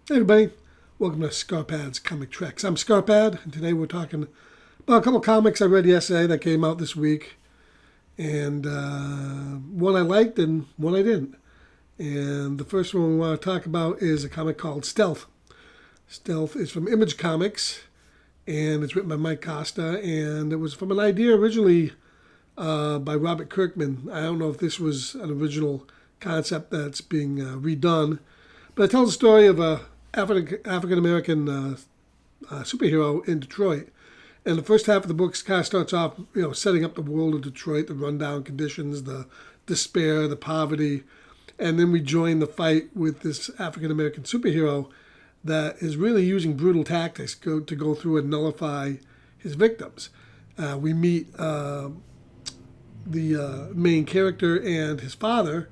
Hey everybody, welcome to Scarpad's Comic Treks. I'm Scarpad, and today we're talking about a couple comics I read yesterday that came out this week, and one I liked and one I didn't. And the first one we want to talk about is a comic called Stealth. Stealth is from Image Comics, and it's written by Mike Costa, and it was from an idea originally by Robert Kirkman. I don't know if this was an original concept that's being redone, but it tells the story of a African American superhero in Detroit. And the first half of the book kind of starts off, setting up the world of Detroit, the rundown conditions, the despair, the poverty, and then we join the fight with this African American superhero that is really using brutal tactics to go through and nullify his victims. We meet the main character and his father,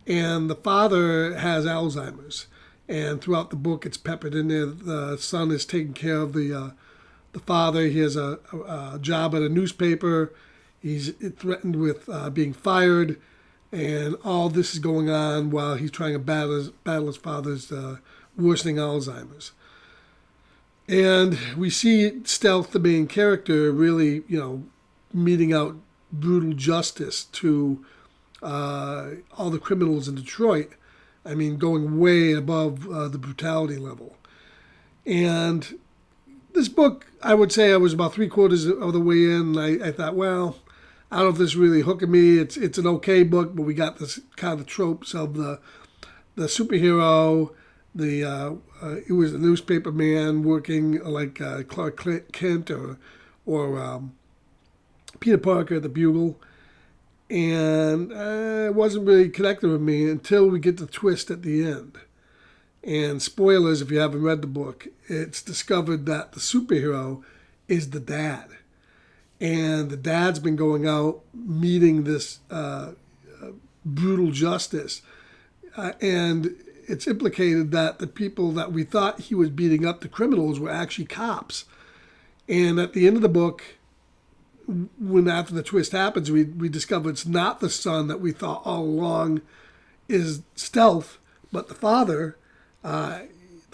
and the father has Alzheimer's. And throughout the book, it's peppered in there. The son is taking care of the father. He has a job at a newspaper. He's threatened with being fired, and all this is going on while he's trying to battle his father's worsening Alzheimer's. And we see Stealth, the main character, really, meting out brutal justice to all the criminals in Detroit. I mean, going way above the brutality level. And this book, I would say I was about 3/4 of the way in, and I thought, well, I don't know if this is really hooking me. It's an okay book, but we got this kind of tropes of the superhero, it was a newspaper man working like Clark Kent or Peter Parker at the Bugle. And it wasn't really connected with me until we get the twist at the end. And spoilers, if you haven't read the book, it's discovered that the superhero is the dad. And the dad's been going out meeting this brutal justice. And it's implicated that the people that we thought he was beating up, the criminals, were actually cops. And at the end of the book, when after the twist happens, we discover it's not the son that we thought all along is Stealth, but the father. The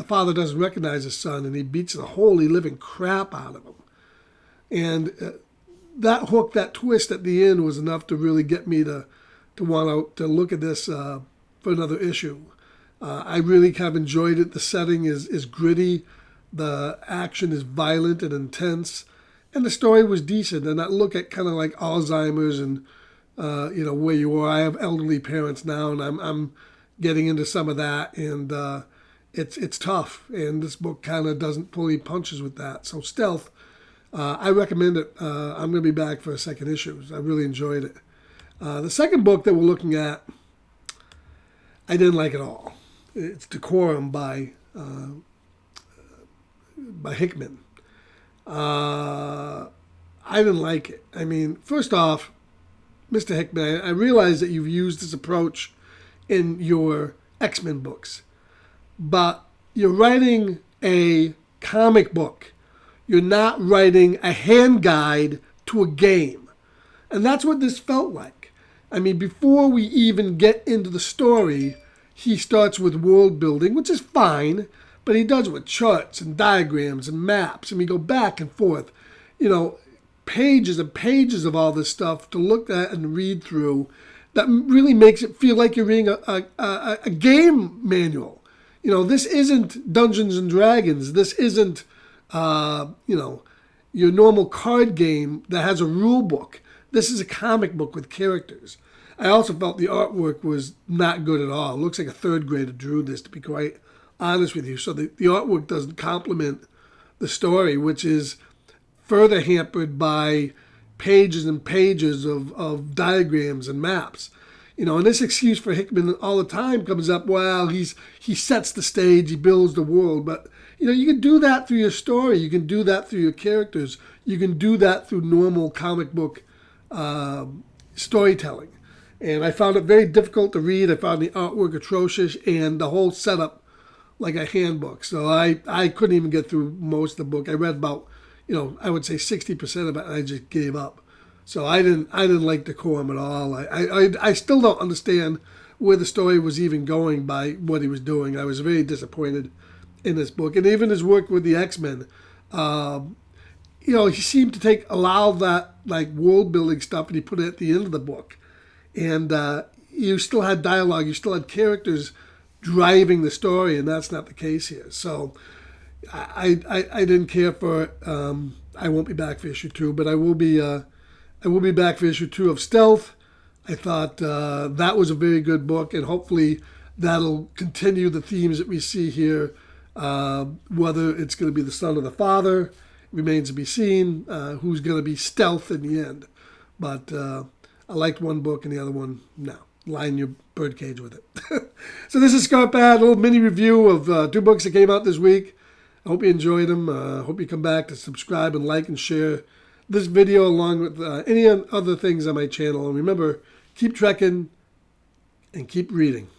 father doesn't recognize his son, and he beats the holy living crap out of him. And that hook, that twist at the end was enough to really get me to want to look at this for another issue. I really kind of enjoyed it. The setting is gritty. The action is violent and intense. And the story was decent, and I look at kind of like Alzheimer's and where you are. I have elderly parents now, and I'm getting into some of that, and it's tough. And this book kind of doesn't pull any punches with that. So Stealth, I recommend it. I'm going to be back for a second issue. I really enjoyed it. The second book that we're looking at, I didn't like at all. It's Decorum by Hickman. I didn't like it. I mean, first off, Mr. Hickman, I realize that you've used this approach in your X-Men books, but you're writing a comic book. You're not writing a hand guide to a game. And that's what this felt like. I mean, before we even get into the story, he starts with world building, which is fine. But he does it with charts and diagrams and maps, and we go back and forth, pages and pages of all this stuff to look at and read through. That really makes it feel like you're reading a game manual. This isn't Dungeons and Dragons. This isn't, your normal card game that has a rule book. This is a comic book with characters. I also felt the artwork was not good at all. It looks like a third grader drew this, to be quite honest with you. So the artwork doesn't complement the story, which is further hampered by pages and pages of diagrams and maps. And this excuse for Hickman all the time comes up, well, he sets the stage, he builds the world. But, you can do that through your story. You can do that through your characters. You can do that through normal comic book storytelling. And I found it very difficult to read. I found the artwork atrocious and the whole setup like a handbook. So I couldn't even get through most of the book. I read about, I would say 60% of it, and I just gave up. So I didn't like Decorum at all. I still don't understand where the story was even going by what he was doing. I was very disappointed in this book, and even his work with the X-Men. He seemed to take a lot of that like world building stuff and he put it at the end of the book. And you still had dialogue, you still had characters driving the story, and that's not the case here. So I didn't care for I won't be back for issue 2, but I will be back for issue 2 of Stealth. I thought that was a very good book, and hopefully that'll continue the themes that we see here. Whether it's going to be the son or the father remains to be seen. Who's going to be Stealth in the end? But I liked one book and the other one, no. Line your birdcage with it. So this is Scott Bad, a little mini review of 2 books that came out this week. I hope you enjoyed them. I hope you come back to subscribe and like and share this video along with any other things on my channel. And remember, keep trekking and keep reading.